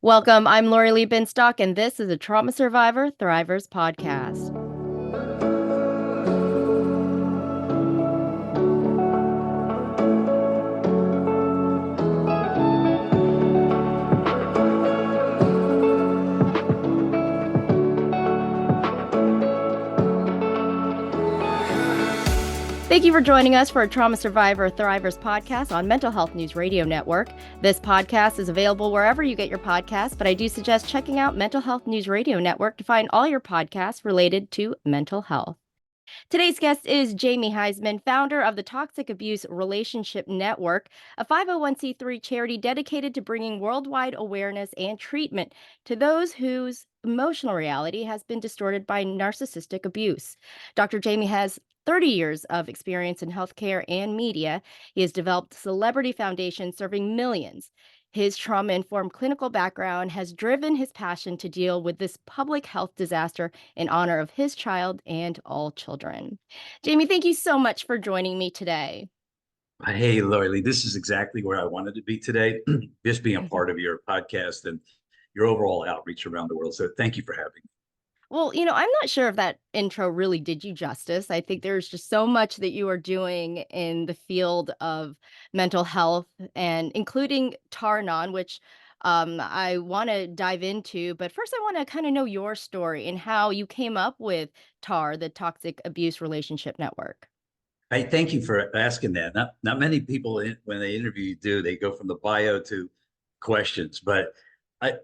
Welcome. I'm Lori Lee Binstock, and this is a Trauma Survivor Thrivers podcast. Thank you for joining us for a Trauma Survivor Thrivers podcast on Mental Health News Radio Network. This podcast is available wherever you get your podcasts, but I do suggest checking out Mental Health News Radio Network to find all your podcasts related to mental health. Today's guest is James Huysman, founder of the Toxic Abuse Relationship Network, a 501c3 charity dedicated to bringing worldwide awareness and treatment to those whose emotional reality has been distorted by narcissistic abuse. Dr. Jamie has 30 years of experience in healthcare and media. He has developed Celebrity Foundation serving millions. His trauma-informed clinical background has driven his passion to deal with this public health disaster in honor of his child and all children. Jamie, thank you so much for joining me today. Hey, Lori Lee, this is exactly where I wanted to be today, just being a part of your podcast and your overall outreach around the world. So thank you for having me. Well, I'm not sure if that intro really did you justice. I think there's just so much that you are doing in the field of mental health and including Anon, which I want to dive into. But first, I want to kind of know your story and how you came up with the Toxic Abuse Relationship Network. I thank you for asking that. Not many people, when they interview you, do. They go from the bio to questions. But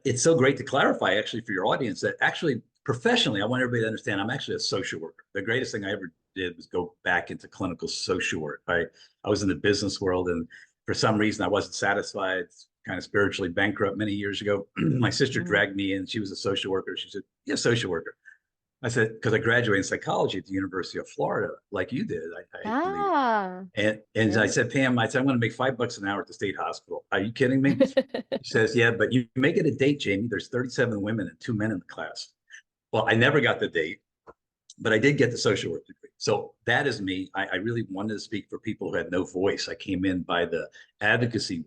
it's so great to clarify, actually, for your audience that actually, professionally, I want everybody to understand I'm actually a social worker. The greatest thing I ever did was go back into clinical social work. I was in the business world, and for some reason, I wasn't satisfied, kind of spiritually bankrupt many years ago. My sister dragged me in. She was a social worker. She said, "Yeah, social worker." I said, because I graduated in psychology at the University of Florida, like you did, I believe. Ah, And I yeah. said, Pam, I said, I'm going to make $5 an hour at the state hospital. Are you kidding me? She says, yeah, but you make it a date, Jamie. There's 37 women and 2 men in the class. Well, I never got the date, but I did get the social work degree. So that is me. I really wanted to speak for people who had no voice. I came in by the advocacy.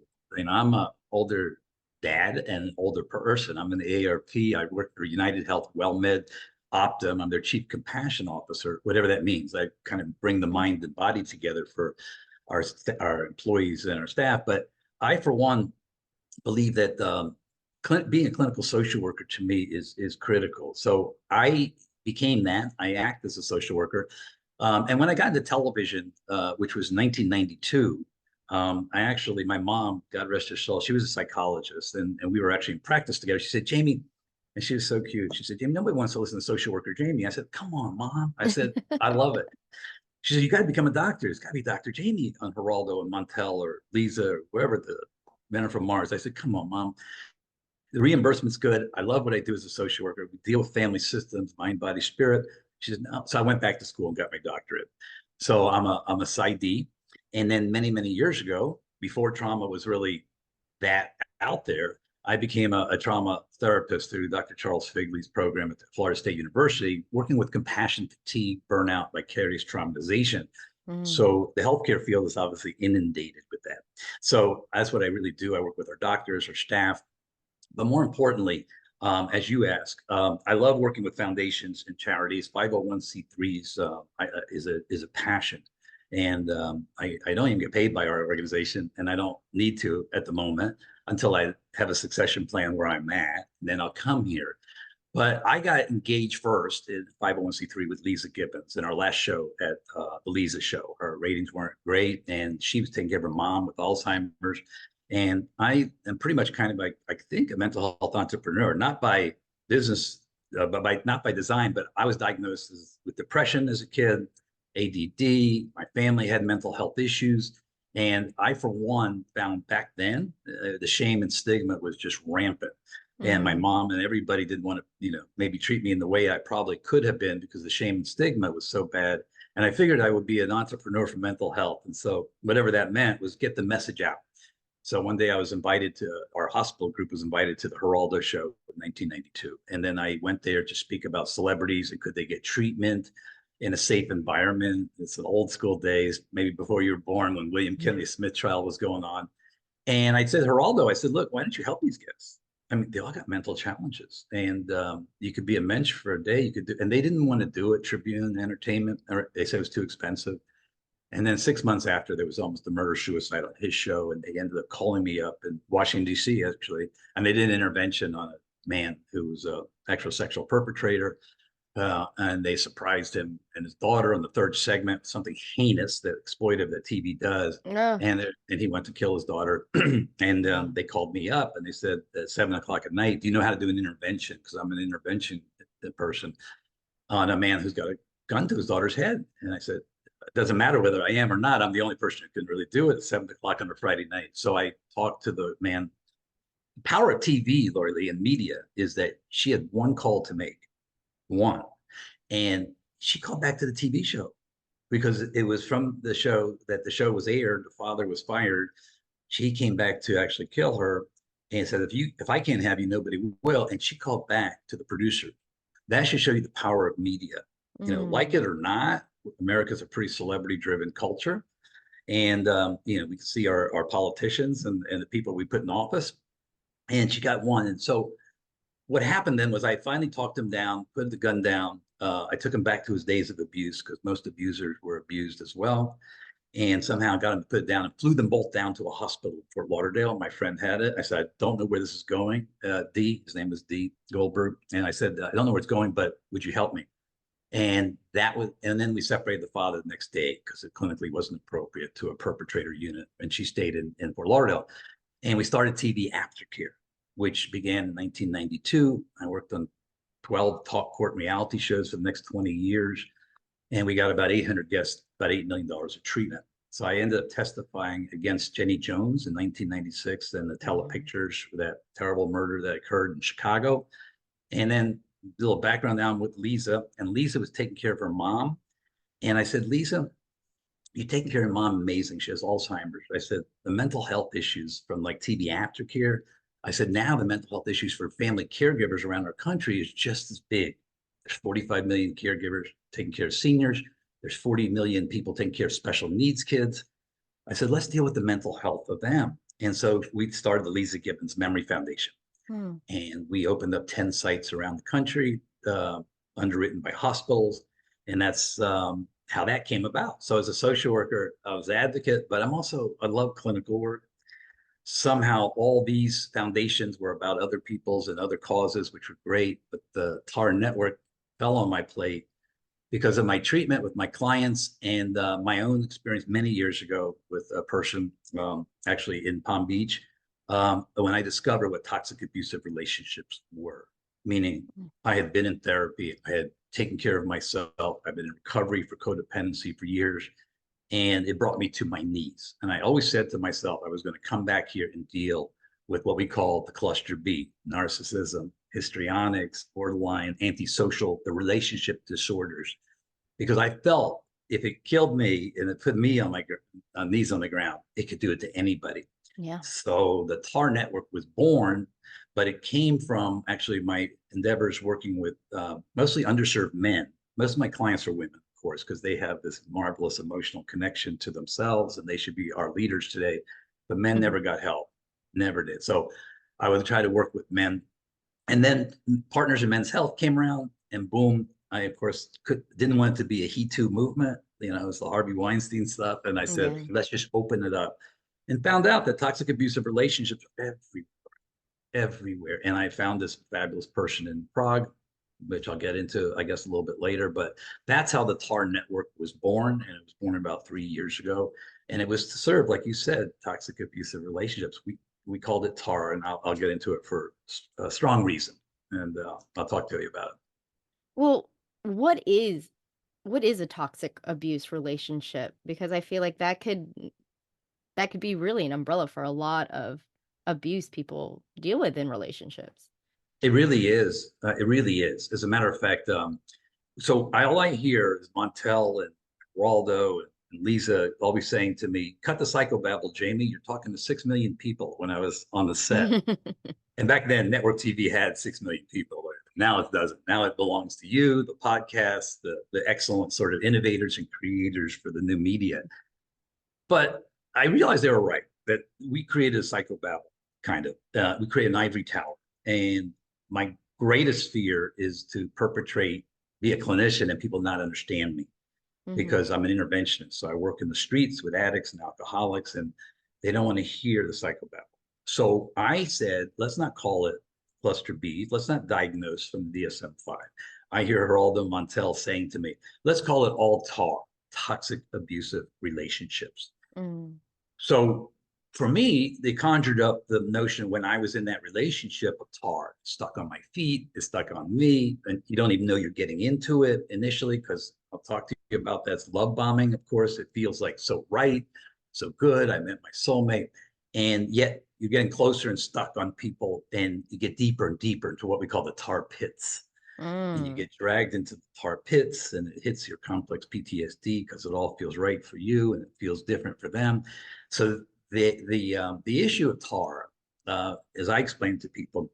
I'm an older dad and an older person. I'm an AARP. I work for United Health WellMed Optum. I'm their chief compassion officer, whatever that means. I kind of bring the mind and body together for our employees and our staff. But I, for one, believe that being a clinical social worker to me is critical. So I became that. I act as a social worker. And when I got into television, which was 1992, my mom, God rest her soul, she was a psychologist, and we were actually in practice together. She said, Jamie, and she was so cute. She said, Jamie, nobody wants to listen to social worker Jamie. I said, come on, Mom. I said, I love it. She said, you got to become a doctor. It's got to be Dr. Jamie on Geraldo and Montel or Lisa or wherever the men are from Mars. I said, come on, Mom. The reimbursement's good. I love what I do as a social worker. We deal with family systems, mind, body, spirit. She said, no. So I went back to school and got my doctorate. So I'm a PsyD. And then many years ago, before trauma was really that out there, I became a trauma therapist through Dr. Charles Figley's program at Florida State University, working with compassion, fatigue, burnout, vicarious traumatization. Mm. So the healthcare field is obviously inundated with that. So that's what I really do. I work with our doctors, our staff, but more importantly, as you ask, I love working with foundations and charities. 501c3s is a passion, and I don't even get paid by our organization, and I don't need to at the moment until I have a succession plan where I'm at. And then I'll come here. But I got engaged first in 501c3 with Lisa Gibbons in our last show at the Lisa show. Her ratings weren't great, and she was taking care of her mom with Alzheimer's. And I am pretty much kind of like, I think, a mental health entrepreneur, not by business, but not by design. But I was diagnosed with depression as a kid, ADD. My family had mental health issues. And I, for one, found back then the shame and stigma was just rampant. And my Mm. mom and everybody didn't want to, maybe treat me in the way I probably could have been because the shame and stigma was so bad. And I figured I would be an entrepreneur for mental health. And so whatever that meant was get the message out. So one day I was invited our hospital group was invited to the Geraldo show in 1992. And then I went there to speak about celebrities and could they get treatment in a safe environment. It's an old school days, maybe before you were born, when William Kennedy Smith trial was going on. And I said, Geraldo, I said, look, why don't you help these guys? I mean, they all got mental challenges, and you could be a mensch for a day. You could do, and they didn't want to do it. Tribune Entertainment, or they said it was too expensive. And then 6 months after, there was almost a murder suicide on his show, and they ended up calling me up in Washington D.C. actually, and they did an intervention on a man who was a actual sexual perpetrator. And they surprised him and his daughter on the third segment, something heinous that exploitive that TV does. No. And he went to kill his daughter. And they called me up and they said at 7 o'clock at night, do you know how to do an intervention? Because I'm an intervention person on a man who's got a gun to his daughter's head. And I said, it doesn't matter whether I am or not. I'm the only person who can really do it at 7 o'clock on a Friday night. So I talked to the man. The power of TV, Lori Lee, and media is that she had one call to make. One. And she called back to the TV show because it was from the show that the show was aired. The father was fired. She came back to actually kill her and said, if I can't have you, nobody will. And she called back to the producer. That should show you the power of media. You know, like it or not, America's a pretty celebrity driven culture. And, you know, we can see our politicians and the people we put in office. And she got one. And so what happened then was I finally talked him down, put the gun down. I took him back to his days of abuse because most abusers were abused as well. And somehow got him to put it down and flew them both down to a hospital in Fort Lauderdale. My friend had it. I said, I don't know where this is going. His name was D. Goldberg. And I said, I don't know where it's going, but would you help me? And then we separated the father the next day because it clinically wasn't appropriate to a perpetrator unit. And she stayed in Fort Lauderdale. And we started TV Aftercare, which began in 1992. I worked on 12 talk court reality shows for the next 20 years. And we got about 800 guests, about $8 million of treatment. So I ended up testifying against Jenny Jones in 1996 and the telepictures for that terrible murder that occurred in Chicago. And then a little background down with Lisa. And Lisa was taking care of her mom. And I said, Lisa, you're taking care of your mom amazing. She has Alzheimer's. I said, the mental health issues from like TV Aftercare, I said, now the mental health issues for family caregivers around our country is just as big. There's 45 million caregivers taking care of seniors. There's 40 million people taking care of special needs kids. I said, let's deal with the mental health of them. And so we started the Lisa Gibbons Memory Foundation. And we opened up 10 sites around the country, underwritten by hospitals. And that's how that came about. So as a social worker, I was an advocate, but I love clinical work. Somehow all these foundations were about other people's and other causes, which were great. But the TAR network fell on my plate because of my treatment with my clients and my own experience many years ago with a person actually in Palm Beach. When I discovered what toxic abusive relationships were, meaning I had been in therapy, I had taken care of myself, I've been in recovery for codependency for years, and it brought me to my knees. And I always said to myself, I was going to come back here and deal with what we call the cluster B: narcissism, histrionics, borderline, antisocial, the relationship disorders, because I felt if it killed me and it put me on my knees on the ground, it could do it to anybody. Yeah. So the TAR network was born, but it came from actually my endeavors working with mostly underserved men. Most of my clients are women, of course, because they have this marvelous emotional connection to themselves and they should be our leaders today. But men never got help, never did. So I would try to work with men. And then Partners in Men's Health came around and boom, I, of course, didn't want it to be a He Too movement. You know, it was the Harvey Weinstein stuff. And I said, let's just open it up. And found out that toxic abusive relationships are everywhere. And I found this fabulous person in Prague, which I'll get into, I guess, a little bit later. But that's how the TAR network was born. And it was born about 3 years ago. And it was to serve, like you said, toxic abusive relationships. We called it TAR, and I'll get into it for a strong reason. And I'll talk to you about it. Well, what is a toxic abuse relationship? Because I feel like that could be really an umbrella for a lot of abuse people deal with in relationships. It really is. It really is. As a matter of fact, so all I hear is Montel and Waldo and Lisa always saying to me, cut the psychobabble, Jamie. You're talking to 6 million people when I was on the set. And back then, network TV had 6 million people. Now it doesn't. Now it belongs to you, the podcast, the excellent sort of innovators and creators for the new media. But I realized they were right, that we created a psychobabble, kind of. We created an ivory tower. And my greatest fear is to be a clinician and people not understand me because I'm an interventionist. So I work in the streets with addicts and alcoholics, and they don't want to hear the psychobabble. So I said, let's not call it cluster B. Let's not diagnose from the DSM-5. I hear Geraldo Montel saying to me, let's call it all TAR, toxic abusive relationships. So for me, they conjured up the notion when I was in that relationship of TAR, stuck on my feet, it's stuck on me, and you don't even know you're getting into it initially, because I'll talk to you about that's love bombing. Of course, it feels like so right, so good. I met my soulmate, and yet you're getting closer and stuck on people, and you get deeper and deeper into what we call the TAR pits. And you get dragged into the tar pits, and it hits your complex PTSD because it all feels right for you and it feels different for them. So the issue of tar, as I explain to people,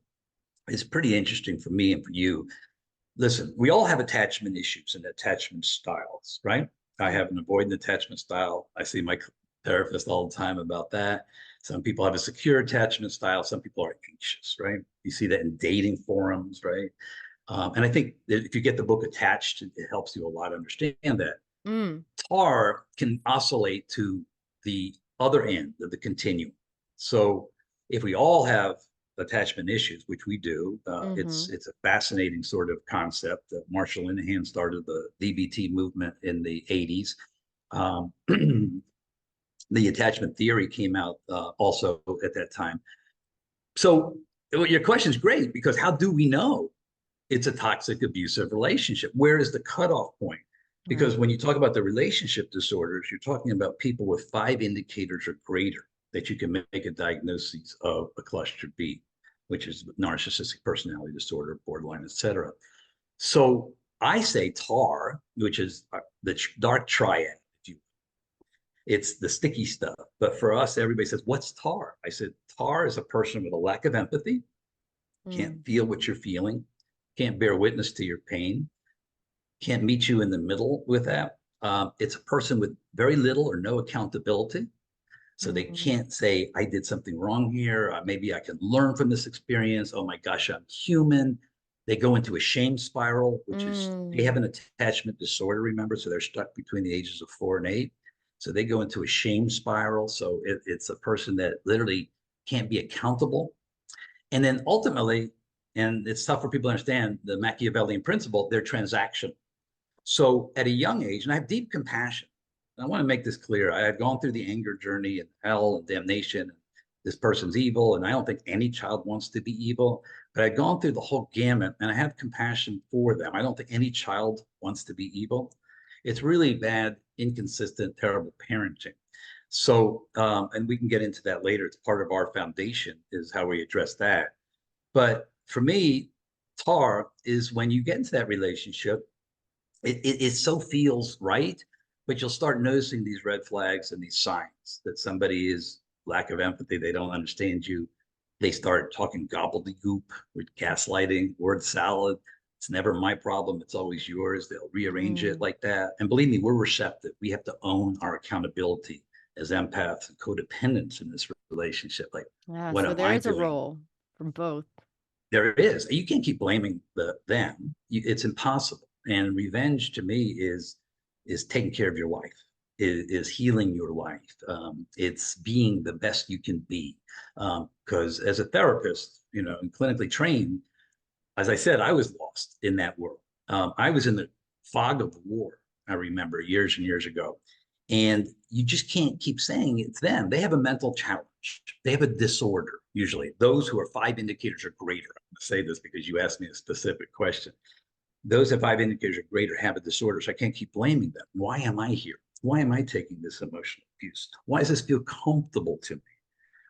is pretty interesting for me and for you. Listen, we all have attachment issues and attachment styles, right? I have an avoidant attachment style. I see my therapist all the time about that. Some people have a secure attachment style. Some people are anxious, right? You see that in dating forums, right? And I think that if you get the book Attached, it helps you a lot understand that. TAR can oscillate to the other end of the continuum. So if we all have attachment issues, which we do, it's a fascinating sort of concept. Marshall Linehan started the DBT movement in the 80s. The attachment theory came out also at that time. So your question is great, because how do we know it's a toxic abusive relationship? Where is the cutoff point? Because when you talk about the relationship disorders, you're talking about people with 5 indicators or greater that you can make a diagnosis of a cluster B, which is narcissistic personality disorder, borderline, etc. So I say TAR, which is the dark triad. It's the sticky stuff. But for us, everybody says, what's TAR? I said, TAR is a person with a lack of empathy, can't feel what you're feeling, can't bear witness to your pain, can't meet you in the middle with that. It's a person with very little or no accountability. So they can't say, I did something wrong here. Maybe I can learn from this experience. Oh my gosh, I'm human. They go into a shame spiral, which is, they have an attachment disorder, remember? So they're stuck between the ages of 4 and 8. So they go into a shame spiral. So it's a person that literally can't be accountable. And then ultimately, and it's tough for people to understand the Machiavellian principle, they're transactional. So at a young age, and I have deep compassion. I want to make this clear. I had gone through the anger journey and hell and damnation. This person's evil, and I don't think any child wants to be evil, but I'd gone through the whole gamut, and I have compassion for them. I don't think any child wants to be evil. It's really bad, inconsistent, terrible parenting. So, and we can get into that later. It's part of our foundation is how we address that. But for me, TAR is when you get into that relationship, it so feels right, but you'll start noticing these red flags and these signs that somebody is lack of empathy. They don't understand you. They start talking gobbledygook with gaslighting, word salad. It's never my problem. It's always yours. They'll rearrange it like that. And believe me, we're receptive. We have to own our accountability as empaths and codependents in this relationship. Like, what so am there I is a doing? role from both. There is. You can't keep blaming them. It's impossible. And revenge to me is taking care of your life, is healing your life. It's being the best you can be. Because as a therapist, and clinically trained, as I said, I was lost in that world. I was in the fog of war. I remember years and years ago. And you just can't keep saying it's them. They have a mental challenge. They have a disorder, usually. Those who are 5 indicators or greater. I'm going to say this because you asked me a specific question. Those at 5 indicators or greater have a disorder. So I can't keep blaming them. Why am I here? Why am I taking this emotional abuse? Why does this feel comfortable to me?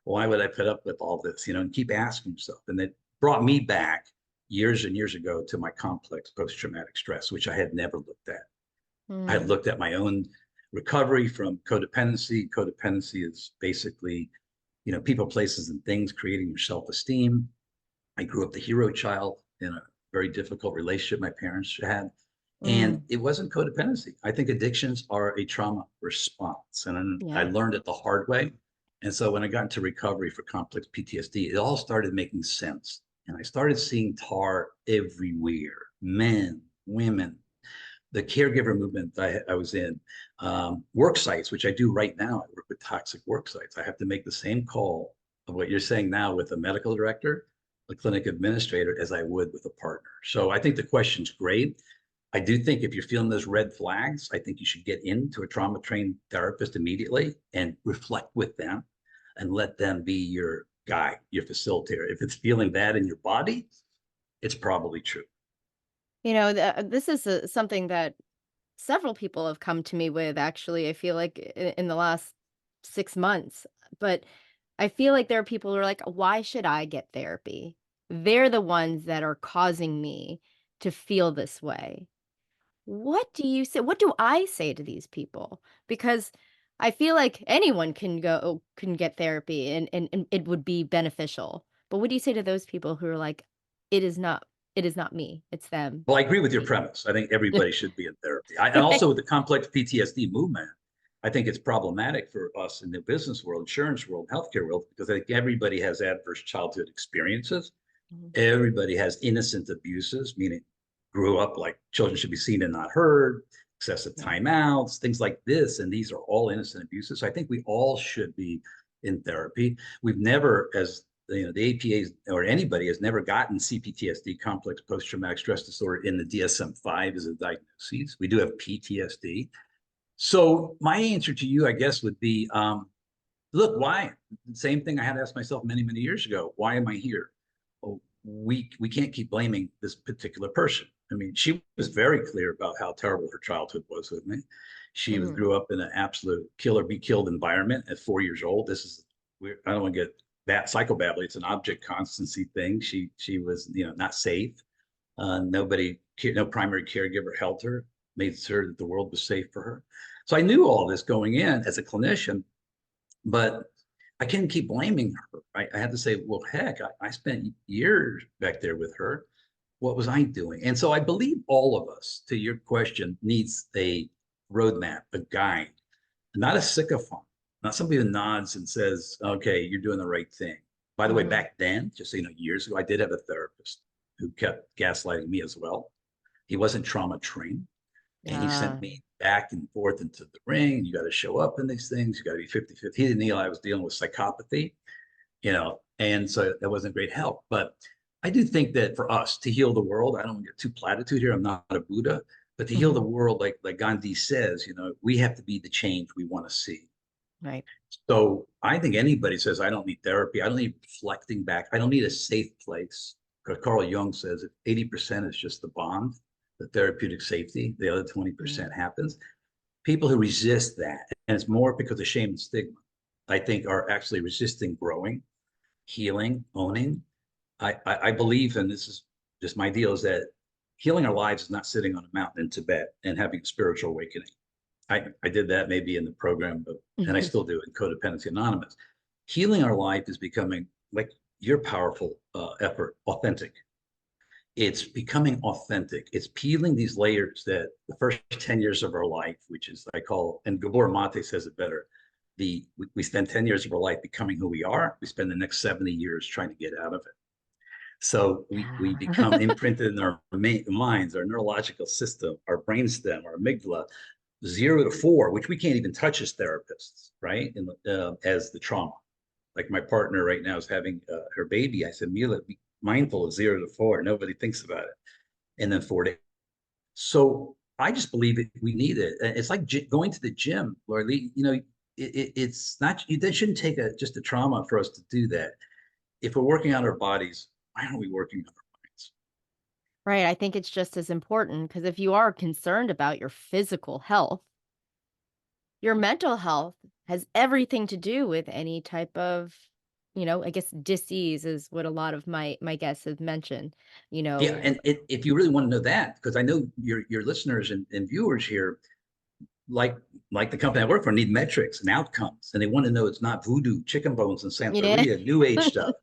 Why would I put up with all this? And keep asking yourself. And it brought me back years and years ago to my complex post-traumatic stress, which I had never looked at. I had looked at my own recovery from codependency. Codependency is basically, people, places, and things creating your self-esteem. I grew up the hero child in a very difficult relationship my parents had. And it wasn't codependency. I think addictions are a trauma response. And I learned it the hard way. And so when I got into recovery for complex PTSD, it all started making sense. And I started seeing tar everywhere, men, women, the caregiver movement I was in, work sites, which I do right now. I work with toxic work sites. I have to make the same call of what you're saying now with a medical director, a clinic administrator, as I would with a partner. So I think the question's great. I do think if you're feeling those red flags, I think you should get into a trauma trained therapist immediately and reflect with them and let them be your guide, your facilitator. If it's feeling that in your body, it's probably true. This is something that several people have come to me with, actually. I feel like in the last 6 months, but I feel like there are people who are like, why should I get therapy? They're the ones that are causing me to feel this way. What do you say? What do I say to these people? Because I feel like anyone can get therapy and it would be beneficial. But what do you say to those people who are like, it is not, it is not me, it's them. Well, I agree with your premise. I think everybody should be in therapy. And Right. also with the complex PTSD movement, I think it's problematic for us in the business world, insurance world, healthcare world, because I think everybody has adverse childhood experiences. Mhm. Everybody has innocent abuses, meaning grew up like children should be seen and not heard, excessive Yeah. timeouts, things like this. And these are all innocent abuses. So I think we all should be in therapy. We've never, as the APA or anybody has never gotten CPTSD, complex post-traumatic stress disorder, in the DSM-5 as a diagnosis. We do have PTSD. So my answer to you, I guess, would be, look, why? Same thing I had to ask myself many, many years ago. Why am I here? Well, we can't keep blaming this particular person. I mean, she was very clear about how terrible her childhood was with me. She was Mhm. grew up in an absolute kill or be killed environment at 4 years old. This is weird. I don't want to get that psychobabble. It's an object constancy thing. She was not safe. Nobody, no primary caregiver helped her, made sure that the world was safe for her. So I knew all this going in as a clinician, but I couldn't keep blaming her. I had to say, well, heck, I spent years back there with her. What was I doing? And so I believe all of us, to your question, needs a roadmap, a guide, not a sycophant, not somebody who nods and says, okay, you're doing the right thing. By the way, Mhm. back then, just so you know, years ago, I did have a therapist who kept gaslighting me as well. He wasn't trauma trained, and he sent Ah, me back and forth into the ring. You got to show up in these things. You got to be 50-50. He didn't know I was dealing with psychopathy, and so that wasn't great help. But I do think that for us to heal the world, I don't want to get too platitude here. I'm not a Buddha, but to heal the mhm. world, like Gandhi says, we have to be the change we want to see. Right. So I think anybody says, I don't need therapy. I don't need reflecting back. I don't need a safe place. Because Carl Jung says if 80% is just the bond, the therapeutic safety, the other 20% Mhm. happens. People who resist that, and it's more because of shame and stigma, I think are actually resisting growing, healing, owning. I believe, and this is just my deal, is that healing our lives is not sitting on a mountain in Tibet and having a spiritual awakening. I did that maybe in the program, and I still do in Codependency Anonymous. Healing our life is becoming, like your powerful effort, authentic. It's becoming authentic. It's peeling these layers that the first 10 years of our life, which is I call, and Gabor Mate says it better, we spend 10 years of our life becoming who we are. We spend the next 70 years trying to get out of it. So we become Yeah. imprinted in our minds, our neurological system, our brainstem, our amygdala, 0 to 4, which we can't even touch as therapists, right? As the trauma. Like my partner right now is having her baby. I said, Mila, be mindful of 0 to 4. Nobody thinks about it. And then 4 to 8. So I just believe it. We need it. It's like going to the gym, Lord Lee. It's not. That shouldn't take just a trauma for us to do that. If we're working on our bodies, why aren't we working on our minds? Right, I think it's just as important because if you are concerned about your physical health, your mental health has everything to do with any type of, I guess disease is what a lot of my guests have mentioned, you Yeah, know. and if you really want to know that, because I know your listeners and viewers here, like like the company I work for, need metrics and outcomes, and they want to know it's not voodoo, chicken bones, and Yeah. Santeria, New Age stuff.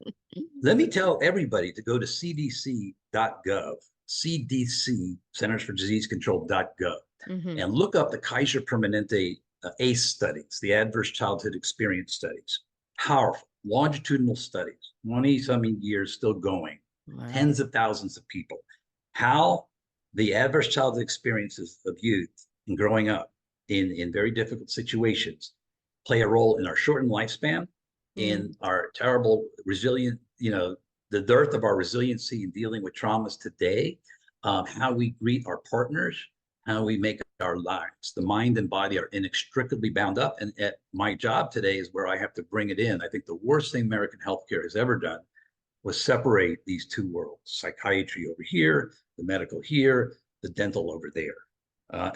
Let me tell everybody to go to cdc.gov, CDC, Centers for Disease Control.gov, Mhm. and look up the Kaiser Permanente ACE studies, the Adverse Childhood Experience studies. Powerful, longitudinal studies, 20 something years still going. Wow. tens of thousands of people, how the adverse childhood experiences of youth and growing up in very difficult situations play a role in our shortened lifespan, in our terrible resilient, the dearth of our resiliency in dealing with traumas today, how we greet our partners, how we make our lives. The mind and body are inextricably bound up. And at my job today is where I have to bring it in. I think the worst thing American healthcare has ever done was separate these two worlds, psychiatry over here, the medical here, the dental over there.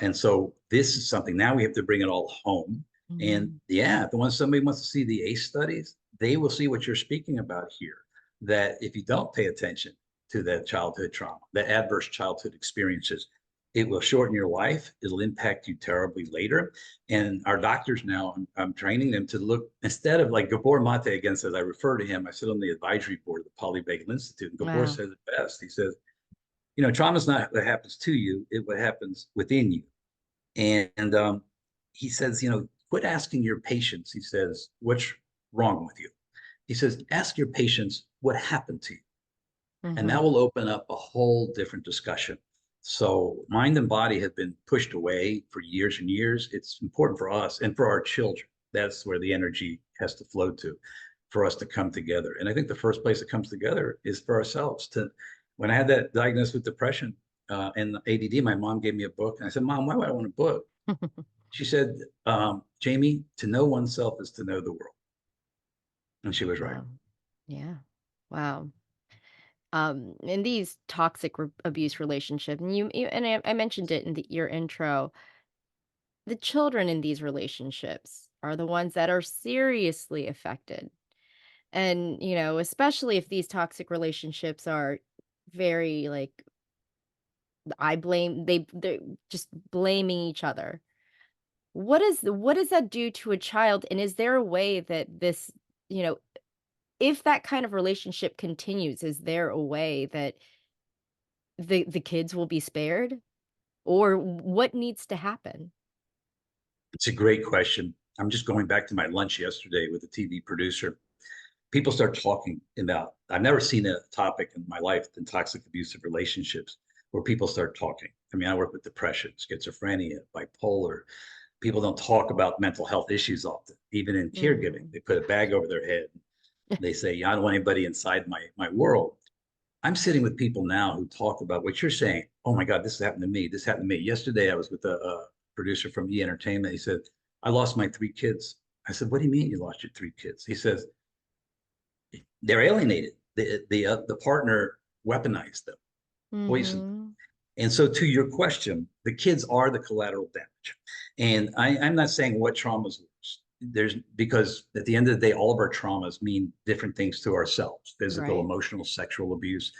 And so this is something now we have to bring it all home. And yeah, the one somebody wants to see the ACE studies, they will see what you're speaking about here. That if you don't pay attention to that childhood trauma, the adverse childhood experiences, it will shorten your life. It'll impact you terribly later. And our doctors now, I'm training them to look, instead of like Gabor Mate again says, I refer to him, I sit on the advisory board of the Polyvagal Institute, and Gabor says it best. He says, trauma is not what happens to you, it's what happens within you. And he says, quit asking your patients, he says, what's wrong with you? He says, ask your patients what happened to you. And that will open up a whole different discussion. So mind and body have been pushed away for years and years. It's important for us and for our children. That's where the energy has to flow to, for us to come together. And I think the first place it comes together is for ourselves. When I had that diagnosis with depression and ADD, my mom gave me a book. And I said, Mom, why would I want a book? She said, Jamie, to know oneself is to know the world. And she was right. Wow. Yeah. Wow. In these toxic abuse relationship, and I mentioned it in your intro, the children in these relationships are the ones that are seriously affected. And, especially if these toxic relationships are very like they're just blaming each other. What does that do to a child? And is there a way that this, you know, if that kind of relationship continues, is there a way that the kids will be spared? Or what needs to happen? It's a great question. I'm just going back to my lunch yesterday with a TV producer. People start talking about, I've never seen a topic in my life than toxic abusive relationships where people start talking. I mean, I work with depression, schizophrenia, bipolar. People don't talk about mental health issues often, even in caregiving. They put a bag over their head. They say, I don't want anybody inside my world. I'm sitting with people now who talk about what you're saying. Oh my God, this happened to me. This happened to me. Yesterday, I was with a producer from E! Entertainment. He said, I lost my 3 kids. I said, what do you mean you lost your 3 kids? He says, they're alienated. The partner weaponized them, poisoned them. Mhm. And so to your question, the kids are the collateral damage. And I'm not saying what trauma is worse. Because at the end of the day, all of our traumas mean different things to ourselves: physical, Right. emotional, sexual abuse,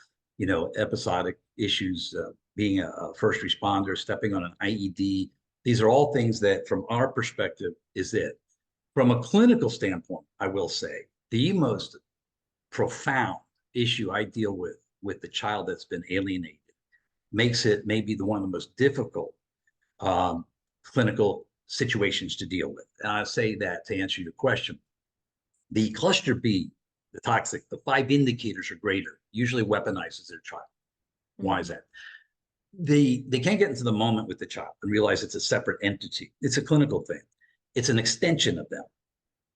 episodic issues, being a first responder, stepping on an IED. These are all things that, from our perspective, is it. From a clinical standpoint, I will say the most profound issue I deal with the child that's been alienated makes it maybe one of the most difficult clinical situations to deal with. And I say that to answer your question. The cluster B, the toxic, the 5 indicators or greater, usually weaponizes their child. Why is that? They can't get into the moment with the child and realize it's a separate entity. It's a clinical thing. It's an extension of them.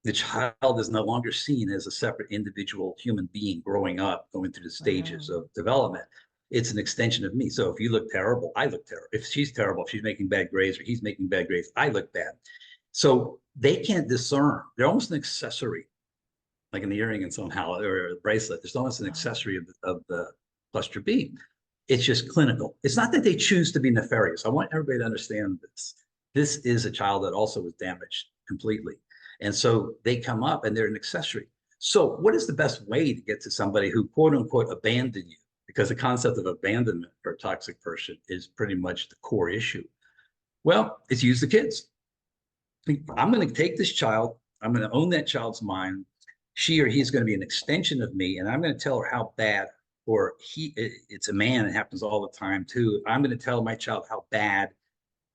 The child is no longer seen as a separate individual human being growing up, going through the stages Wow. of development. It's an extension of me. So if you look terrible, I look terrible. If she's terrible, if she's making bad grades or he's making bad grades, I look bad. So they can't discern. They're almost an accessory, like an earring and somehow, or a bracelet. There's almost an accessory of the cluster B. It's just clinical. It's not that they choose to be nefarious. I want everybody to understand this. This is a child that also was damaged completely. And so they come up and they're an accessory. So what is the best way to get to somebody who, quote unquote, abandoned you? Because the concept of abandonment for a toxic person is pretty much the core issue. Well, it's use the kids. I'm going to take this child. I'm going to own that child's mind. She or he's going to be an extension of me. And I'm going to tell her how bad, or it's a man, it happens all the time too. I'm going to tell my child how bad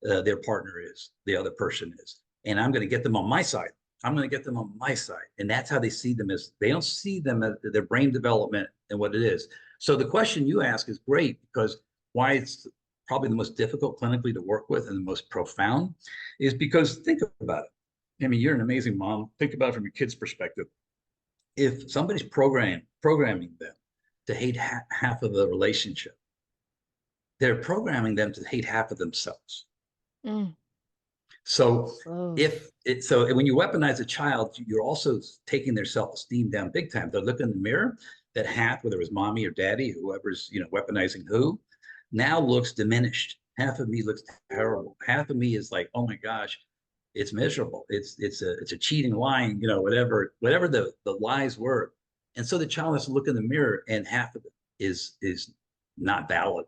their partner is, the other person is. And I'm going to get them on my side. I'm going to get them on my side. And that's how they see them. As they don't see them as their brain development and what it is. So the question you ask is great, because why it's probably the most difficult clinically to work with and the most profound is because think about it. I mean, you're an amazing mom. Think about it from your kid's perspective. If somebody's programming them to hate half of the relationship, they're programming them to hate half of themselves. Mm. So Oh. so when you weaponize a child, you're also taking their self-esteem down big time. They'll look in the mirror, that half, whether it was mommy or daddy, whoever's weaponizing who, now looks diminished. Half of me looks terrible. Half of me is like, oh my gosh, it's miserable. It's a cheating, lying, whatever the lies were. And so the child has to look in the mirror, and half of it is not valid.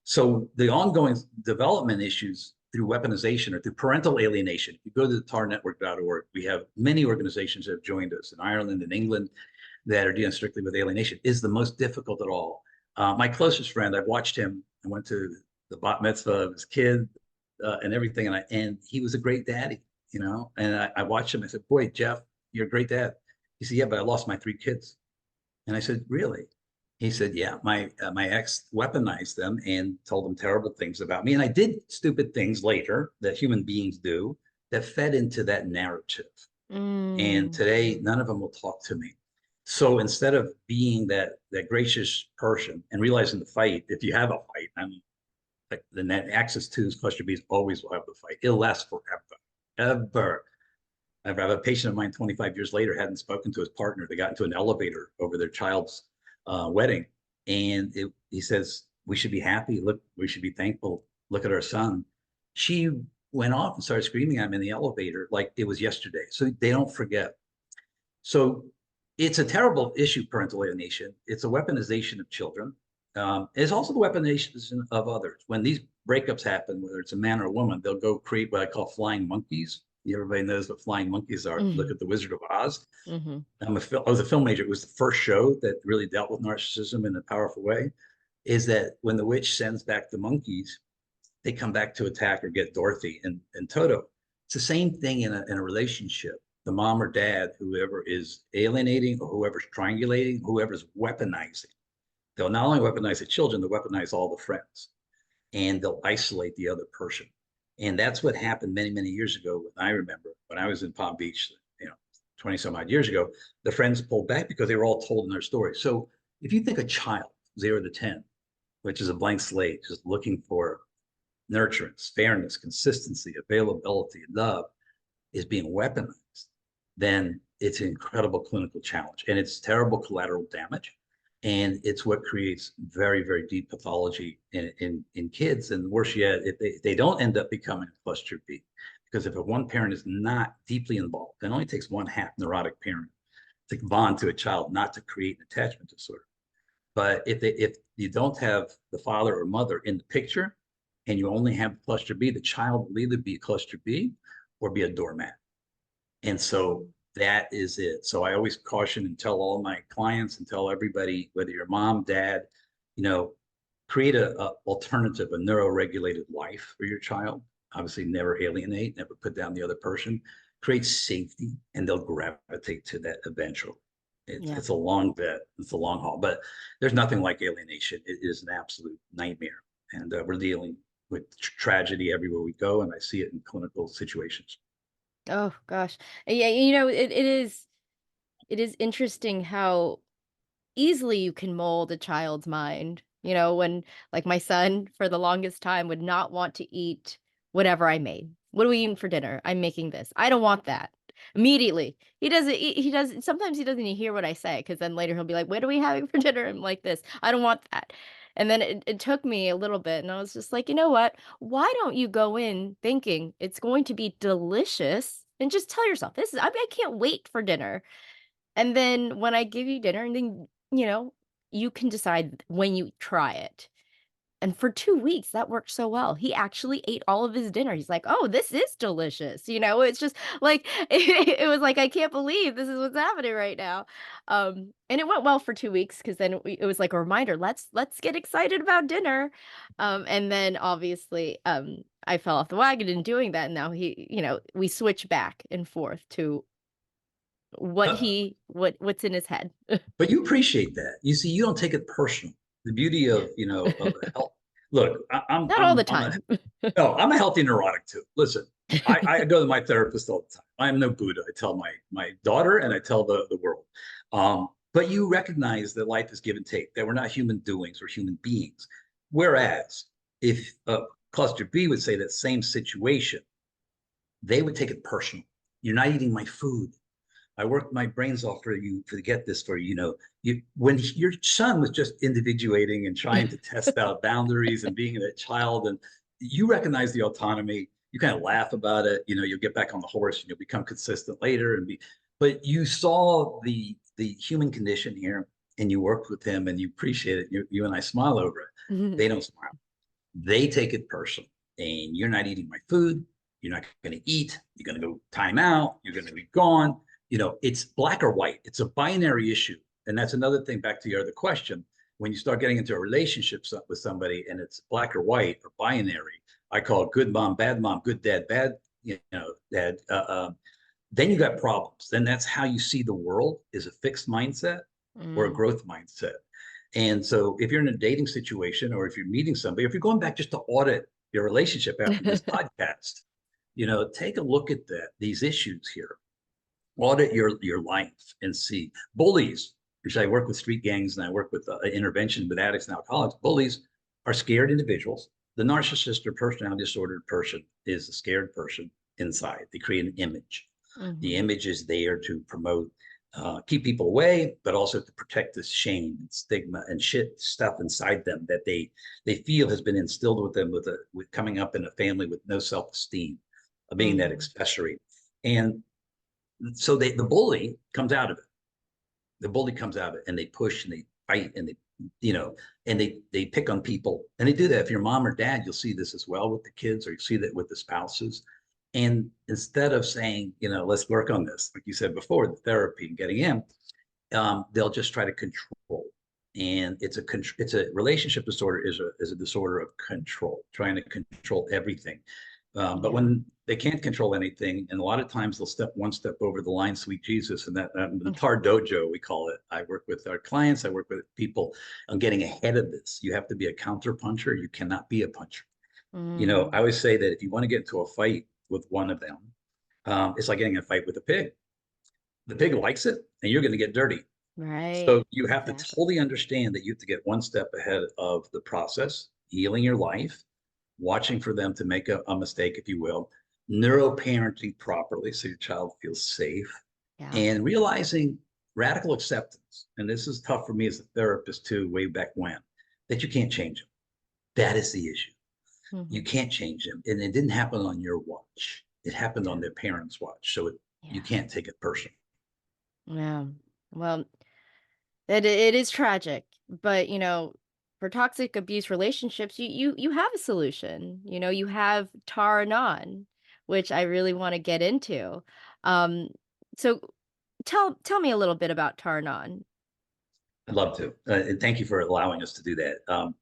So the ongoing development issues through weaponization or through parental alienation. If you go to the tarnetwork.org, we have many organizations that have joined us in Ireland and England that are dealing strictly with alienation, is the most difficult at all. My closest friend, I've watched him. I went to the bat mitzvah of his kid and everything, and he was a great daddy, And I watched him. I said, "Boy, Jeff, you're a great dad." He said, "Yeah, but I lost my 3 kids." And I said, "Really?" He said, "Yeah, my ex weaponized them and told them terrible things about me, and I did stupid things later that human beings do that fed into that narrative. And Mm. today, none of them will talk to me. So instead of being that gracious person and realizing the fight, if you have a fight, I mean, like the net access twos, cluster Bs always will have the fight. It'll last forever, ever. I have a patient of mine 25 years later hadn't spoken to his partner. They got into an elevator over their child's wedding. And he says, we should be happy. Look, we should be thankful. Look at our son. She went off and started screaming at him in the elevator like it was yesterday. So they don't forget. So it's a terrible issue, parental alienation. It's a weaponization of children. It's also the weaponization of others. When these breakups happen, whether it's a man or a woman, they'll go create what I call flying monkeys. Everybody knows what flying monkeys are. Look Mm-hmm. at The Wizard of Oz. Mm-hmm. I was a film major. It was the first show that really dealt with narcissism in a powerful way. Is that when the witch sends back the monkeys, they come back to attack or get Dorothy and Toto. It's the same thing in a relationship. The mom or dad, whoever is alienating or whoever's triangulating, whoever's weaponizing, they'll not only weaponize the children, they'll weaponize all the friends, and they'll isolate the other person. And that's what happened many, many years ago. I remember when I was in Palm Beach, 20 some odd years ago, the friends pulled back because they were all told in their story. So if you think a child, 0 to 10, which is a blank slate, just looking for nurturance, fairness, consistency, availability, love, is being weaponized, then it's an incredible clinical challenge, and it's terrible collateral damage. And it's what creates very, very deep pathology in kids. And worse yet, if they don't end up becoming a cluster B, because if one parent is not deeply involved, it only takes one half neurotic parent to bond to a child, not to create an attachment disorder. But if you don't have the father or mother in the picture, and you only have cluster B, the child will either be cluster B or be a doormat. And so that is it. So I always caution and tell all my clients and tell everybody, whether you're mom, dad, create a alternative, a neuroregulated life for your child. Obviously, never alienate, never put down the other person. Create safety, and they'll gravitate to that eventually. Yeah. It's a long bet. It's a long haul, but there's nothing like alienation. It is an absolute nightmare, and we're dealing with tragedy everywhere we go, and I see it in clinical situations. Oh gosh. Yeah, it is interesting how easily you can mold a child's mind. When like my son for the longest time would not want to eat whatever I made. What are we eating for dinner? I'm making this. I don't want that. Immediately. He does sometimes he doesn't even hear what I say because then later he'll be like, "What are we having for dinner?" I'm like this. I don't want that. And then it took me a little bit and I was just like, "You know what? Why don't you go in thinking it's going to be delicious and just tell yourself, I can't wait for dinner." And then when I give you dinner and then, you can decide when you try it. And for 2 weeks, that worked so well. He actually ate all of his dinner. He's like, "Oh, this is delicious." It's just like it was like, "I can't believe this is what's happening right now." And it went well for 2 weeks because then it was like a reminder, "Let's get excited about dinner." And then obviously, I fell off the wagon in doing that. And now we switch back and forth to Uh, what's in his head. but you appreciate that. You see, you don't take it personal. the beauty of, of health. Look, Not all the time. no, I'm a healthy neurotic too. Listen, I go to my therapist all the time. I am no Buddha. I tell my daughter and I tell the world. But you recognize that life is give and take, that we're not human doings, we're human beings. Whereas if cluster B would say that same situation, they would take it personal. You're not eating my food. I worked my brains off for you to get this for you. When your son was just individuating and trying to test out boundaries and being a child, and you recognize the autonomy, you kind of laugh about it. You'll get back on the horse and you'll become consistent later. But you saw the human condition here, and you worked with him, and you appreciate it. You and I smile over it. They don't smile. They take it personal, and you're not eating my food. You're not going to eat. You're going to go time out. You're going to be gone. It's black or white. It's a binary issue. And that's another thing, back to your other question. When you start getting into a relationship with somebody and it's black or white or binary, I call it good mom, good dad, bad, dad. Then you got problems. Then that's how you see the world, is a fixed mindset or a growth mindset. And so if you're in a dating situation, or if you're meeting somebody, if you're going back just to audit your relationship after this podcast, take a look at these issues here. Audit your life and see. Bullies, which I work with street gangs and I work with intervention with addicts and alcoholics. Bullies are scared individuals. The narcissist or personality disordered person is a scared person inside. They create an image. The image is there to promote, keep people away, but also to protect the shame and stigma and shit stuff inside them that they feel has been instilled with them with coming up in a family with no self-esteem, being that accessory. And so the bully comes out of it. The bully comes out of it, and they push and they fight and they pick on people, and they do that. If you're mom or dad, you'll see this as well with the kids, or you see that with the spouses. And instead of saying, let's work on this, like you said before, the therapy and getting in, they'll just try to control. And it's a relationship disorder is a disorder of control, trying to control everything. But when they can't control anything, and a lot of times they'll step one step over the line, sweet Jesus, and the TAR dojo, we call it. I work with our clients, I work with people on getting ahead of this. You have to be a counter puncher. You cannot be a puncher. I always say that if you want to get into a fight with one of them, it's like getting in a fight with a pig. The pig likes it, and you're going to get dirty. Right. So you have to totally understand that you have to get one step ahead of the process, healing your life, watching for them to make a mistake, if you will, neuroparenting properly so your child feels safe, and realizing radical acceptance. And this is tough for me as a therapist too, way back when, that you can't change them. That is the issue. You can't change them. And it didn't happen on your watch. It happened on their parents' watch. So you can't take it personal. Yeah. Well, it is tragic, but for toxic abuse relationships, you have a solution. You have TAR Anon, which I really want to get into. So tell me a little bit about TAR Anon. I'd love to. And thank you for allowing us to do that.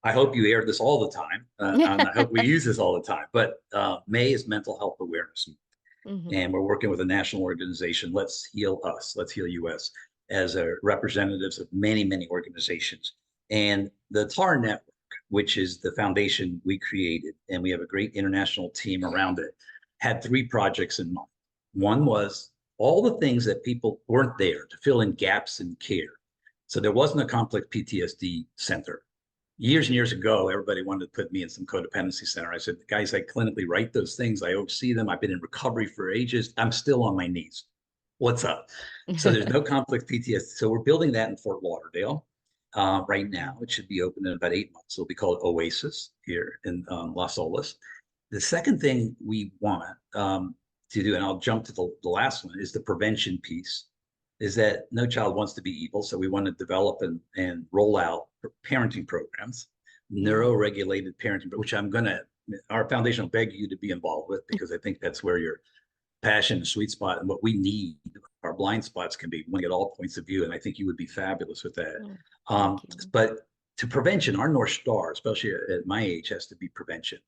I hope you air this all the time. And I hope we use this all the time. But May is Mental Health Awareness. And we're working with a national organization, Let's Heal Us, Let's Heal US, as representatives of many, many organizations. And the TAR Network, which is the foundation we created, and we have a great international team around it, had 3 projects in mind. One was all the things that people weren't there to fill in gaps in care. So there wasn't a complex PTSD center. Years and years ago, everybody wanted to put me in some codependency center. I said, guys, I clinically write those things. I oversee them. I've been in recovery for ages. I'm still on my knees. What's up? So there's no complex PTSD. So we're building that in Fort Lauderdale right now. It should be open in about 8 months. It'll be called Oasis here in Las Olas. The second thing we want to do, and I'll jump to the last one, is the prevention piece. Is that no child wants to be evil. So we want to develop and roll out parenting programs, neuro-regulated parenting, which our foundation will beg you to be involved with, because I think that's where your passion and sweet spot and what we need, our blind spots can be. We want to get all points of view. And I think you would be fabulous with that. But to prevention, our North Star, especially at my age, has to be prevention.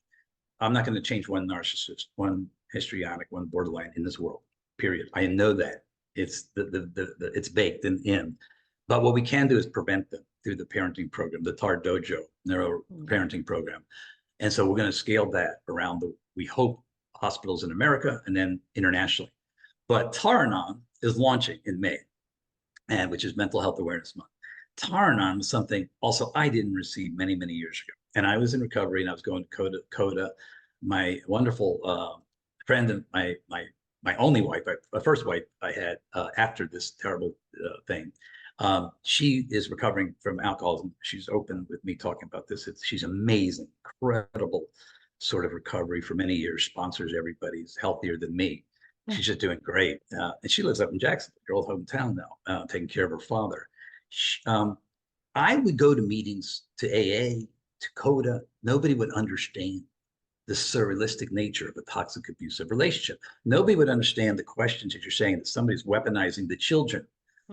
I'm not going to change one narcissist, one histrionic, one borderline in this world, period. I know that. It's it's baked in. But what we can do is prevent them through the parenting program, the TAR Dojo neuro parenting program. And so we're going to scale that around we hope, hospitals in America and then internationally. But Anon is launching in May, and which is Mental Health Awareness Month. Anon was something also I didn't receive many, many years ago. And I was in recovery and I was going to Coda. My wonderful friend and my only wife, my first wife I had after this terrible thing. She is recovering from alcoholism. She's open with me talking about this. She's amazing, incredible sort of recovery for many years, sponsors everybody's healthier than me. She's just doing great. And she lives up in Jacksonville, her old hometown now, taking care of her father. I would go to meetings, to AA, to CODA. Nobody would understand the surrealistic nature of a toxic abusive relationship. Nobody would understand the questions that you're saying, that somebody's weaponizing the children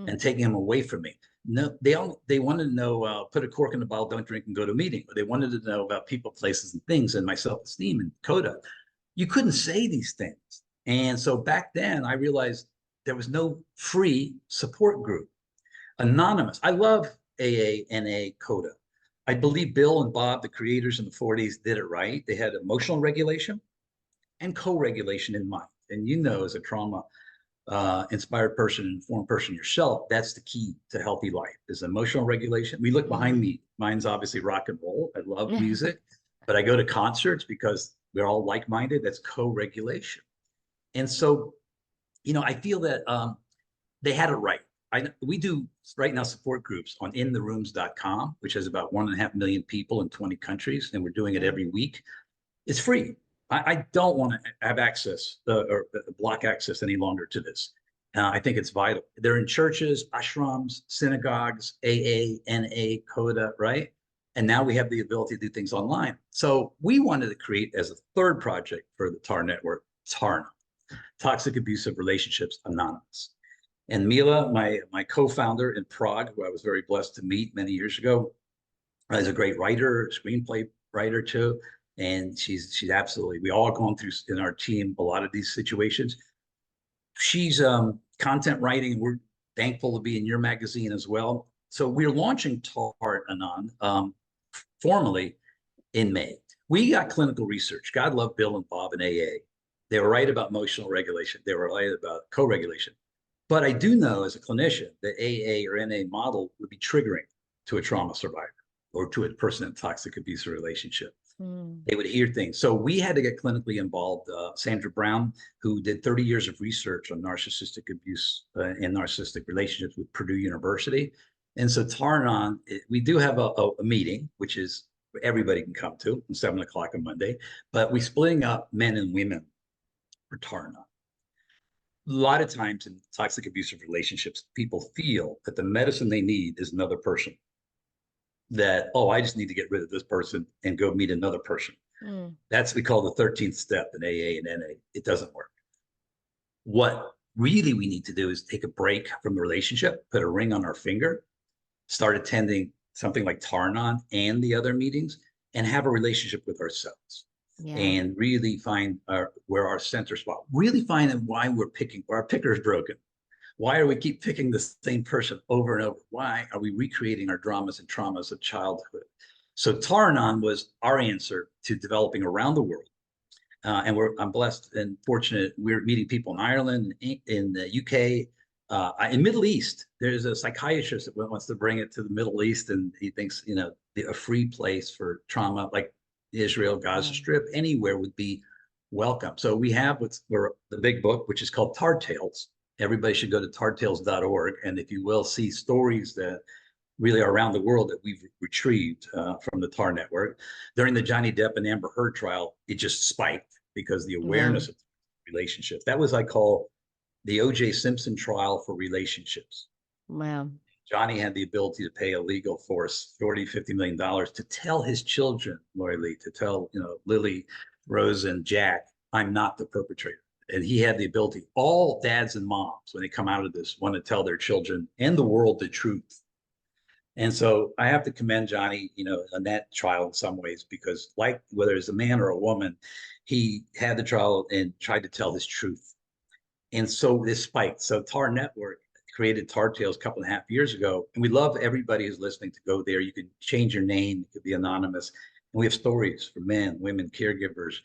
and taking them away from me. No, they wanted to know, put a cork in the bottle, don't drink and go to a meeting. They wanted to know about people, places, and things, and my self-esteem and CODA. You couldn't say these things. And so back then I realized there was no free support group. Anonymous. I love AA, NA, CODA. I believe Bill and Bob, the creators in the 40s, did it right. They had emotional regulation and co-regulation in mind. And you know, as a trauma inspired person, informed person yourself, that's the key to healthy life, is emotional regulation. We look behind me. Mine's obviously rock and roll. I love music, but I go to concerts because we're all like-minded. That's co-regulation. And so, you know, I feel that they had it right. We do right now support groups on intherooms.com, which has about 1.5 million people in 20 countries, and we're doing it every week. It's free. I don't want to have access or block access any longer to this. I think it's vital. They're in churches, ashrams, synagogues, AA, NA, CODA, right? And now we have the ability to do things online. So we wanted to create, as a third project for the TAR network, TAR, Toxic Abusive Relationships Anonymous. And Mila, my co-founder in Prague, who I was very blessed to meet many years ago, is a great writer, screenplay writer too. And she's absolutely, we all gone through in our team a lot of these situations. She's content writing. We're thankful to be in your magazine as well. So we're launching TAR Anon formally in May. We got clinical research. God love Bill and Bob and AA. They were right about emotional regulation. They were right about co-regulation. But I do know as a clinician that AA or NA model would be triggering to a trauma survivor or to a person in a toxic abusive relationship. They would hear things. So we had to get clinically involved. Sandra Brown, who did 30 years of research on narcissistic abuse and narcissistic relationships with Purdue University. And so Tarnon, we do have a meeting, which is everybody can come to at 7 o'clock on Monday, but we're splitting up men and women for Tarnon. A lot of times in toxic abusive relationships, people feel that the medicine they need is another person. That, oh, I just need to get rid of this person and go meet another person. That's what we call the 13th step in AA and NA. It doesn't work. What really we need to do is take a break from the relationship, put a ring on our finger, start attending something like Tarnon and the other meetings, and have a relationship with ourselves. And really find where our center spot, really find why we're picking, our picker is broken. Why are we keep picking the same person over and over? Why are we recreating our dramas and traumas of childhood? So Taranon was our answer to developing around the world. And I'm blessed and fortunate. We're meeting people in Ireland, in the UK, in Middle East. There's a psychiatrist that wants to bring it to the Middle East, and he thinks, you know, a free place for trauma, like Israel, Gaza Strip, anywhere would be welcome. So we have the big book, which is called Tar Tales. Everybody should go to tartales.org, and if you will, see stories that really are around the world that we've retrieved from the TAR network. During the Johnny Depp and Amber Heard trial, it just spiked because the awareness of relationships. That was, I call, the O.J. Simpson trial for relationships. Wow. Johnny had the ability to pay a legal force $40-50 million to tell his children, Lori Lee, to tell, you know, Lily, Rose, and Jack, I'm not the perpetrator. And he had the ability, all dads and moms, when they come out of this, want to tell their children and the world the truth. And so I have to commend Johnny, you know, on that trial in some ways, because like whether it's a man or a woman, he had the trial and tried to tell his truth. And so this spiked. So TAR Network created Tar Tales a couple and a half years ago. And we love everybody who's listening to go there. You can change your name. It could be anonymous. And we have stories for men, women, caregivers,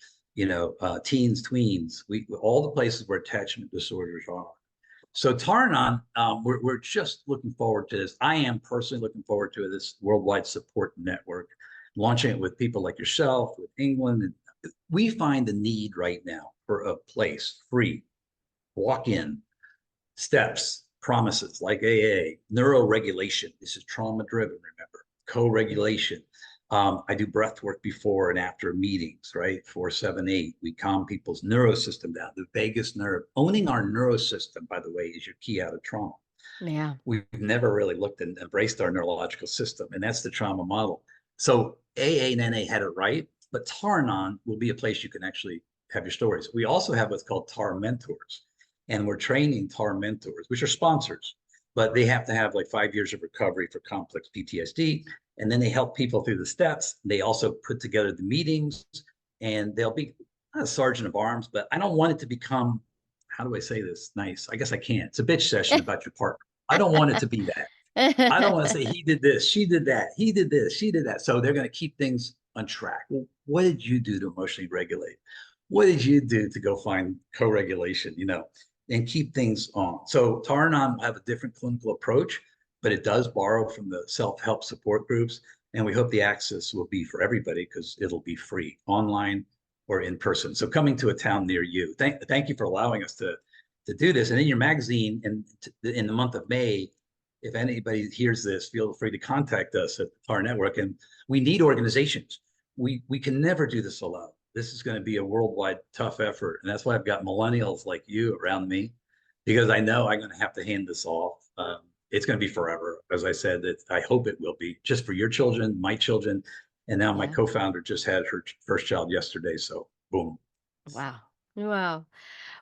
teens, tweens, all the places where attachment disorders are. So Tar-Anon, we're just looking forward to this. I am personally looking forward to this worldwide support network, launching it with people like yourself, with England. And we find the need right now for a place, free, walk-in, steps, promises like AA, neuroregulation. This is trauma-driven, remember, co-regulation. I do breath work before and after meetings, right? 4-7-8. We calm people's neurosystem down, the vagus nerve. Owning our neurosystem, by the way, is your key out of trauma. Yeah. We've never really looked and embraced our neurological system, and that's the trauma model. So AA and NA had it right, but Tar-Anon will be a place you can actually have your stories. We also have what's called Tar Mentors, and we're training Tar Mentors, which are sponsors, but they have to have like 5 years of recovery for complex PTSD. And then they help people through the steps. They also put together the meetings, and they'll be not a sergeant of arms, but I don't want it to become, how do I say this? Nice. I guess I can't. It's a bitch session about your partner. I don't want it to be that. I don't want to say he did this, she did that, he did this, she did that. So they're going to keep things on track. Well, what did you do to emotionally regulate? What did you do to go find co-regulation, and keep things on? So Tar-Anon will have a different clinical approach, but it does borrow from the self-help support groups. And we hope the access will be for everybody because it'll be free, online or in person. So coming to a town near you. Thank you for allowing us to do this. And in your magazine, in the month of May, if anybody hears this, feel free to contact us at the Tar Network. And we need organizations. We can never do this alone. This is going to be a worldwide tough effort. And that's why I've got millennials like you around me, because I know I'm going to have to hand this off. It's going to be forever. As I said, I hope it will be just for your children, my children. And now my co-founder just had her first child yesterday. So boom. Wow. Wow.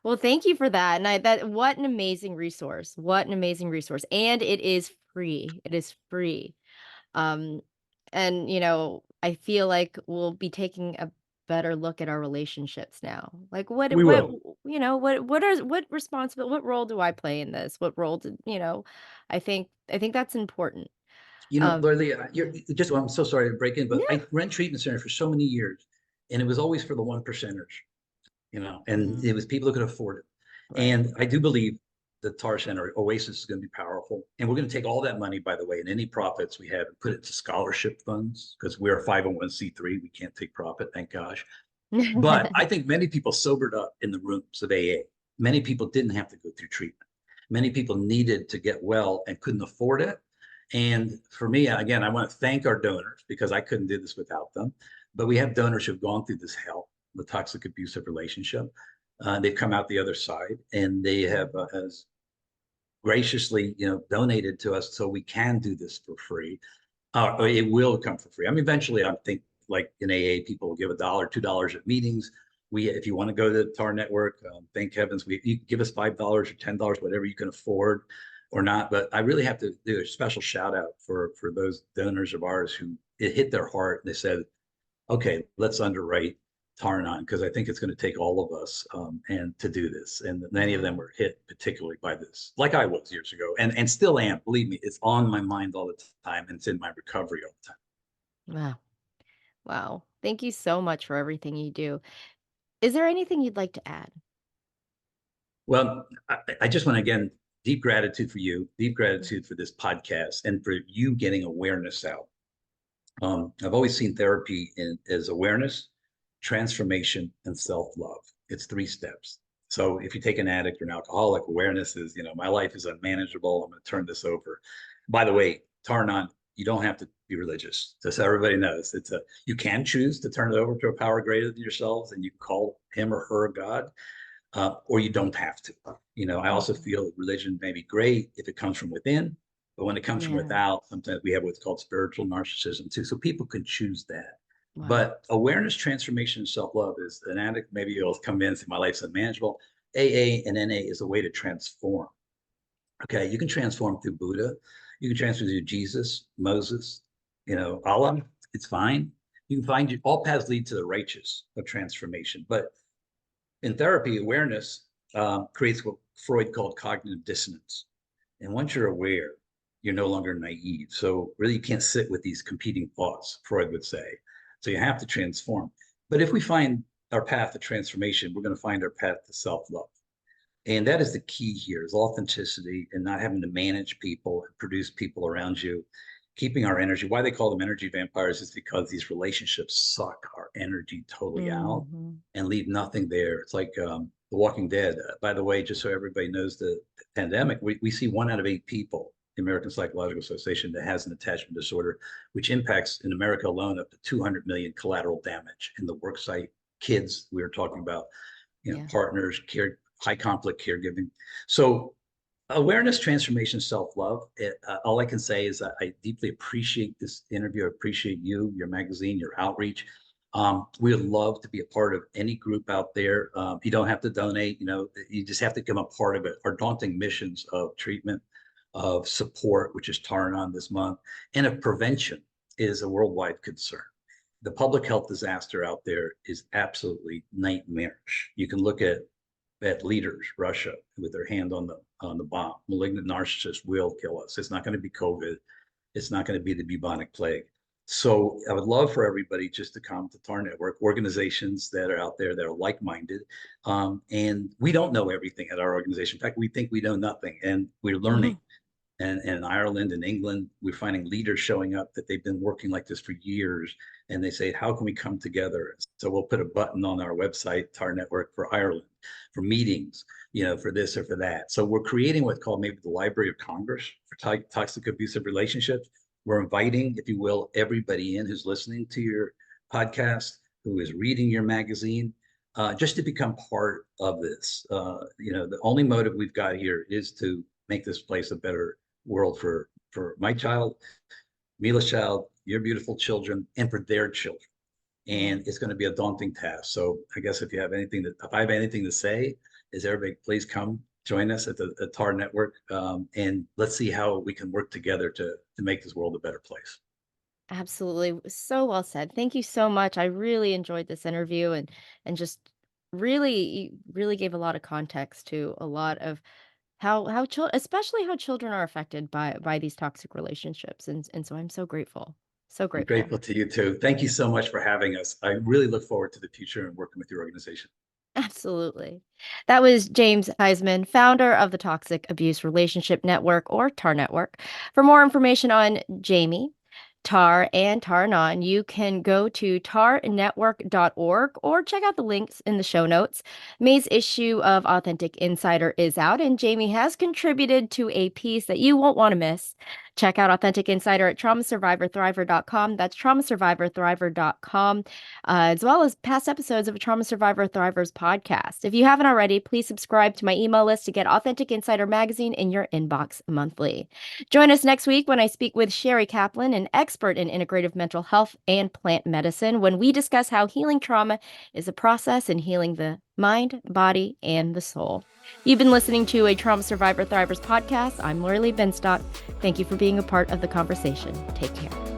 Well, thank you for that. And what an amazing resource. What an amazing resource. And it is free. It is free. Um, and I feel like we'll be taking a better look at our relationships now. Like We will. what role do I play in this? What role I think that's important. Um, Literally, I'm so sorry to break in, but yeah. I ran treatment center for so many years, and it was always for the one percenters, and it was people who could afford it. Right. And I do believe the Tar Center Oasis is going to be powerful. And we're going to take all that money, by the way, and any profits we have and put it to scholarship funds because we're a 501c3. We can't take profit, thank gosh. But I think many people sobered up in the rooms of AA. Many people didn't have to go through treatment. Many people needed to get well and couldn't afford it. And for me, again, I want to thank our donors because I couldn't do this without them. But we have donors who've gone through this hell, the toxic abusive relationship. They've come out the other side, and they have as graciously, donated to us so we can do this for free. It will come for free. I mean, eventually, I think like in AA, people will give $1, $2 at meetings. If you want to go to the Tar Network, thank heavens, you can give us $5 or $10, whatever you can afford or not. But I really have to do a special shout out for those donors of ours who it hit their heart and they said, okay, let's underwrite Tar-Anon because I think it's going to take all of us and to do this. And many of them were hit particularly by this, like I was years ago, and still am. Believe me, it's on my mind all the time, and it's in my recovery all the time. Wow. Wow. Thank you so much for everything you do. Is there anything you'd like to add? Well, I just want to again deep gratitude for you, deep gratitude for this podcast, and for you getting awareness out. I've always seen therapy as awareness, transformation, and self-love. It's 3 steps. So if you take an addict or an alcoholic, awareness is, my life is unmanageable. I'm going to turn this over. By the way, Tar-Anon, you don't have to be religious. Just so everybody knows, you can choose to turn it over to a power greater than yourselves, and you call him or her a god, or you don't have to. I also Mhm. feel religion may be great if it comes from within, but when it comes from Yeah. without, sometimes we have what's called spiritual narcissism too. So people can choose that. Wow. But awareness, transformation, and self-love is an addict. Maybe you'll come in and say, my life's unmanageable. AA and NA is a way to transform. Okay, you can transform through Buddha. You can transform through Jesus, Moses, Allah. It's fine. You can find all paths lead to the righteous of transformation. But in therapy, awareness creates what Freud called cognitive dissonance. And once you're aware, you're no longer naive. So really, you can't sit with these competing thoughts, Freud would say. So you have to transform. But if we find our path to transformation, we're going to find our path to self-love. And that is the key here is authenticity and not having to manage people and produce people around you, keeping our energy. Why they call them energy vampires is because these relationships suck our energy totally out and leave nothing there. It's like The Walking Dead. By the way, just so everybody knows the pandemic, we see 1 out of 8 people, the American Psychological Association, that has an attachment disorder, which impacts in America alone up to 200 million collateral damage in the work site, kids we were talking about, partners, high conflict caregiving. So awareness, transformation, self-love. All I can say is that I deeply appreciate this interview. I appreciate you, your magazine, your outreach. We would love to be a part of any group out there. You don't have to donate, you just have to become a part of it. Our daunting missions of treatment, of support, which is Anon this month, and of prevention is a worldwide concern. The public health disaster out there is absolutely nightmarish. You can look at leaders, Russia, with their hand on the bomb. Malignant narcissists will kill us. It's not going to be COVID. It's not going to be the bubonic plague. So I would love for everybody just to come to our network, organizations that are out there that are like-minded. And we don't know everything at our organization. In fact, we think we know nothing, and we're learning. And in Ireland and England, we're finding leaders showing up that they've been working like this for years. And they say, how can we come together? So we'll put a button on our website, TAR Network for Ireland, for meetings, for this or for that. So we're creating what's called maybe the Library of Congress for toxic abusive relationships. We're inviting, if you will, everybody in who's listening to your podcast, who is reading your magazine, just to become part of this. The only motive we've got here is to make this place a better world for my child, Mila's child, your beautiful children, and for their children. And it's going to be a daunting task. So I guess if I have anything to say, is everybody please come join us at the TAR Network, and let's see how we can work together to make this world a better place. Absolutely. So well said. Thank you so much. I really enjoyed this interview and just really gave a lot of context to a lot of how children, especially how children are affected by these toxic relationships. And so I'm so grateful. So I'm grateful. grateful to you too. Thank you so much for having us. I really look forward to the future and working with your organization. Absolutely. That was James Huysman, founder of the Toxic Abuse Relationship Network, or TAR Network. For more information on Jamie, TAR, and TAR-Anon, you can go to tarnetwork.org or check out the links in the show notes. May's issue of Authentic Insider is out, and Jamie has contributed to a piece that you won't want to miss. Check out Authentic Insider at traumasurvivorthriver.com. That's traumasurvivorthriver.com, as well as past episodes of a Trauma Survivor Thrivers podcast. If you haven't already, please subscribe to my email list to get Authentic Insider magazine in your inbox monthly. Join us next week when I speak with Sherry Kaplan, an expert in integrative mental health and plant medicine, when we discuss how healing trauma is a process in healing the mind, body, and the soul. You've been listening to a Trauma Survivor Thrivers podcast. I'm Lori Lee Benstock. Thank you for being a part of the conversation. Take care.